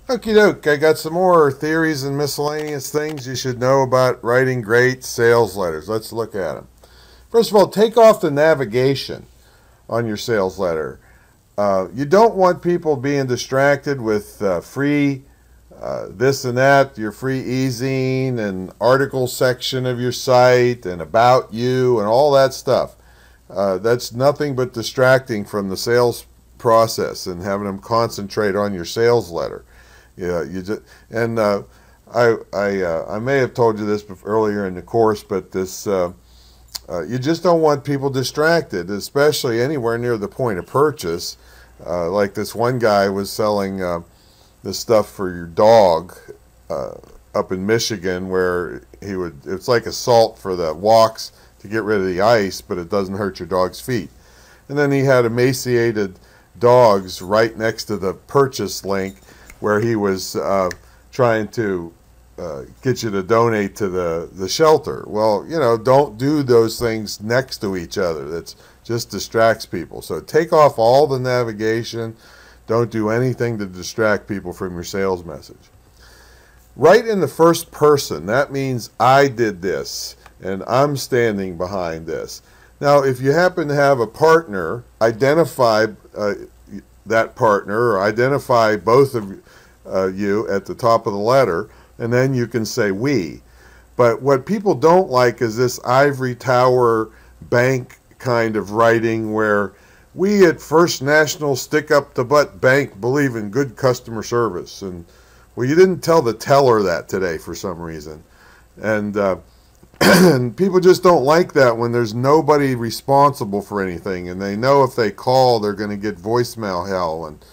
Okie doke, I got some more theories and miscellaneous things you should know about writing great sales letters. Let's look at them. First of all, take off the navigation on your sales letter. You don't want people being distracted with free this and that, your free e-zine and article section of your site and about you and all that stuff. That's nothing but distracting from the sales process and having them concentrate on your sales letter. Yeah, you just and I may have told you this earlier in the course, but this you just don't want people distracted, especially anywhere near the point of purchase. Like this one guy was selling this stuff for your dog up in Michigan, where it's like a salt for the walks to get rid of the ice, but it doesn't hurt your dog's feet. And then he had emaciated dogs right next to the purchase link, where he was trying to get you to donate to the shelter. Well, don't do those things next to each other. That just distracts people. So take off all the navigation. Don't do anything to distract people from your sales message. Write in the first person. That means I did this, and I'm standing behind this. Now, if you happen to have a partner, identify that partner, or identify both of you at the top of the letter, and then you can say we. But what people don't like is this ivory tower bank kind of writing, where we at First National Stick Up the Butt Bank believe in good customer service. And well, you didn't tell the teller that today for some reason. And and people just don't like that when there's nobody responsible for anything, and they know if they call they're going to get voicemail hell. And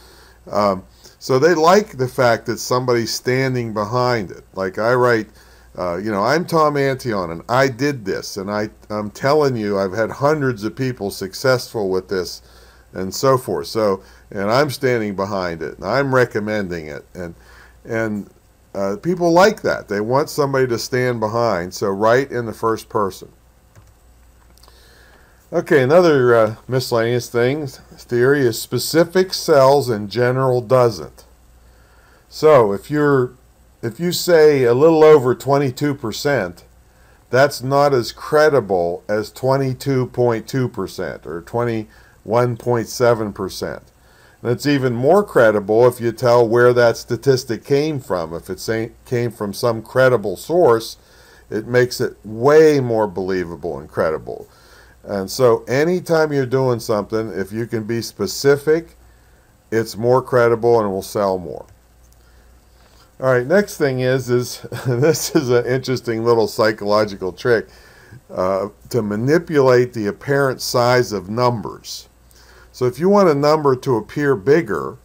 so they like the fact that somebody's standing behind it. Like I write, I'm Tom Antion, and I did this, and I'm telling you, I've had hundreds of people successful with this, and so forth. So, and I'm standing behind it, and I'm recommending it, and people like that. They want somebody to stand behind. So write in the first person. Okay, another miscellaneous theory is specific sells and general doesn't. So if you say a little over 22%, that's not as credible as 22.2% or 21.7%. And it's even more credible if you tell where that statistic came from. If it came from some credible source, it makes it way more believable and credible. And so anytime you're doing something, if you can be specific, it's more credible and it will sell more. All right, next thing is this is an interesting little psychological trick to manipulate the apparent size of numbers. So if you want a number to appear bigger,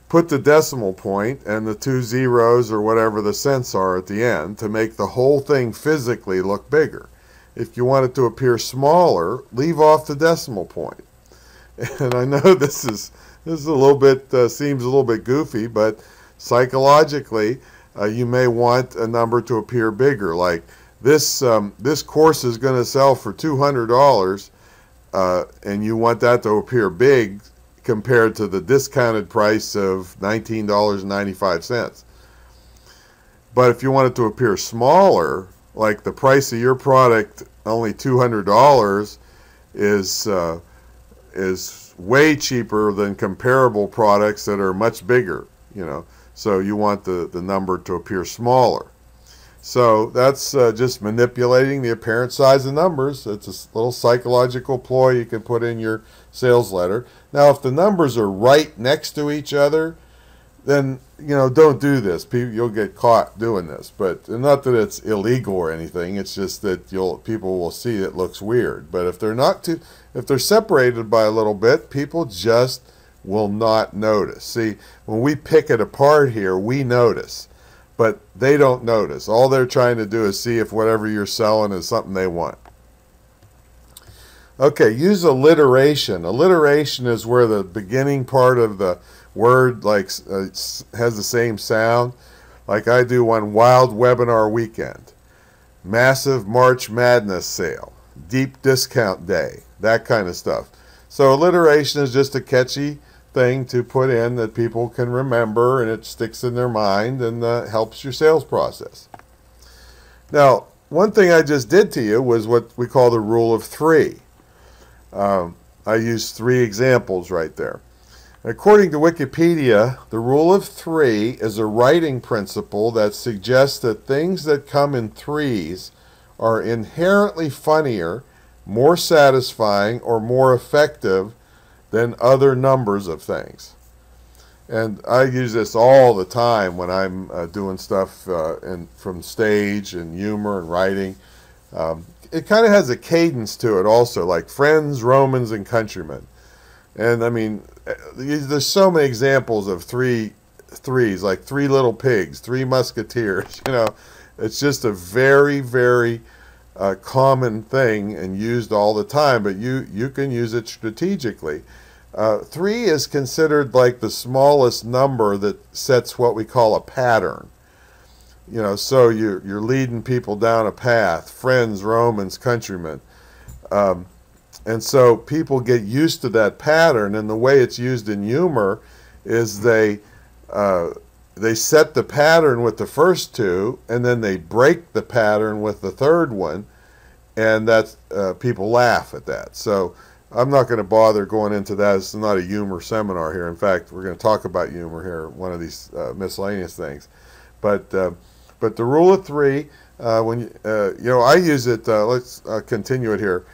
put the decimal point and the 2 zeros or whatever the cents are at the end to make the whole thing physically look bigger. If you want it to appear smaller, leave off the decimal point. And I know this is a little bit seems a little bit goofy, but psychologically, you may want a number to appear bigger. Like this course is going to sell for $200, and you want that to appear big compared to the discounted price of $19.95. But if you want it to appear smaller, like the price of your product, only $200, is way cheaper than comparable products that are much bigger, So you want the number to appear smaller. So that's just manipulating the apparent size of numbers. It's a little psychological ploy you can put in your sales letter. Now, if the numbers are right next to each other, then don't do this. You'll get caught doing this. But not that it's illegal or anything. It's just that people will see it looks weird. But if they're separated by a little bit, people just will not notice. See, when we pick it apart here, we notice, but they don't notice. All they're trying to do is see if whatever you're selling is something they want. Okay, use alliteration. Alliteration is where the beginning part of the word has the same sound. Like I do one wild webinar weekend, massive March Madness sale, deep discount day, that kind of stuff. So alliteration is just a catchy thing to put in that people can remember, and it sticks in their mind and helps your sales process. Now, one thing I just did to you was what we call the rule of three. I used 3 examples right there. According to Wikipedia, the rule of 3 is a writing principle that suggests that things that come in threes are inherently funnier, more satisfying, or more effective than other numbers of things. And I use this all the time when I'm doing stuff from stage and humor and writing. It kind of has a cadence to it also, like friends, Romans, and countrymen. And I mean, there's so many examples of threes, like 3 little pigs, 3 musketeers. You know, it's just a very, very common thing and used all the time, but you can use it strategically. 3 is considered like the smallest number that sets what we call a pattern. You know, so you're leading people down a path, friends, Romans, countrymen. And so people get used to that pattern, and the way it's used in humor is they set the pattern with the first 2, and then they break the pattern with the third one, and that's people laugh at that. So I'm not going to bother going into that. It's not a humor seminar here. In fact, we're going to talk about humor here, one of these miscellaneous things. But the rule of 3, when you know, I use it. Let's continue it here.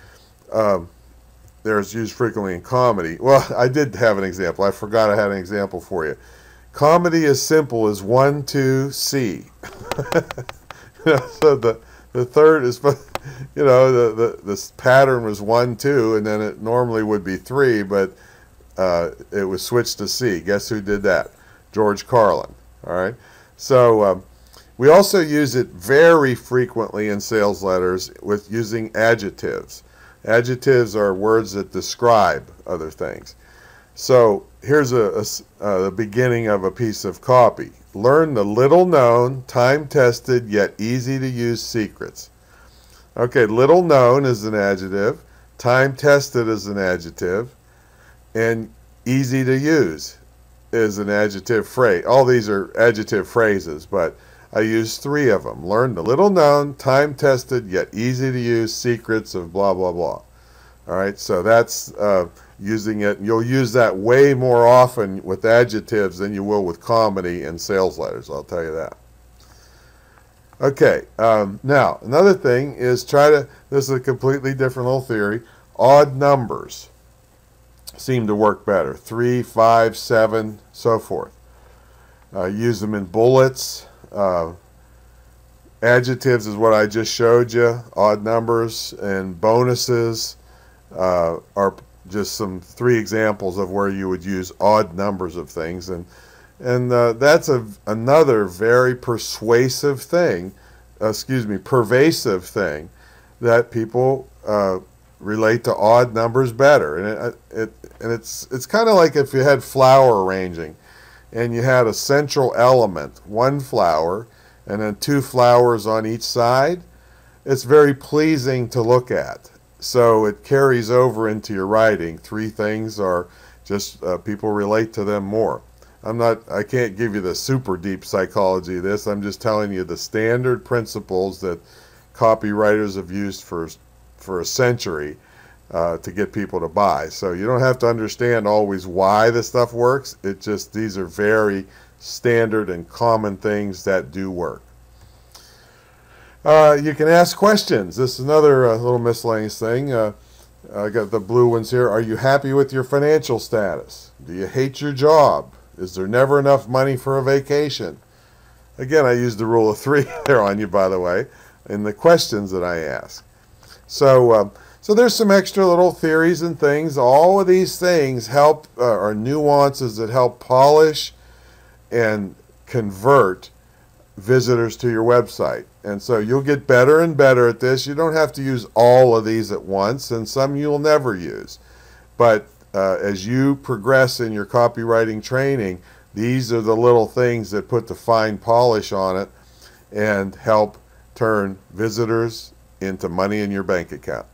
There's used frequently in comedy. Well, I did have an example. I forgot I had an example for you. Comedy is simple as 1, 2, C. So the third is, you know, the pattern was 1, 2, and then it normally would be 3, but it was switched to C. Guess who did that? George Carlin. All right. So we also use it very frequently in sales letters with using adjectives. Adjectives are words that describe other things. So here's the beginning of a piece of copy. Learn the little-known, time-tested, yet easy-to-use secrets. Okay, little-known is an adjective, time-tested is an adjective, and easy-to-use is an adjective phrase. All these are adjective phrases, but I use 3 of them. Learn the little-known, time-tested, yet easy-to-use secrets of blah, blah, blah. All right, so that's using it. You'll use that way more often with adjectives than you will with comedy and sales letters, I'll tell you that. Okay, now, another thing is this is a completely different little theory, odd numbers seem to work better. 3, 5, 7, so forth. Use them in bullets. Adjectives is what I just showed you. Odd numbers and bonuses are just some 3 examples of where you would use odd numbers of things, and that's another very pervasive thing that people relate to odd numbers better, and it's kind of like if you had flower arranging, and you had a central element, 1 flower, and then 2 flowers on each side. It's very pleasing to look at. So it carries over into your writing. 3 things are just people relate to them more. I can't give you the super deep psychology of this. I'm just telling you the standard principles that copywriters have used for a century to get people to buy. So you don't have to understand always why this stuff works. These are very standard and common things that do work. You can ask questions. This is another little miscellaneous thing. I got the blue ones here. Are you happy with your financial status? Do you hate your job? Is there never enough money for a vacation? Again, I used the rule of 3 there on you, by the way, in the questions that I ask. So there's some extra little theories and things. All of these things help, are nuances that help polish and convert visitors to your website. And so you'll get better and better at this. You don't have to use all of these at once, and some you'll never use. But as you progress in your copywriting training, these are the little things that put the fine polish on it and help turn visitors into money in your bank account.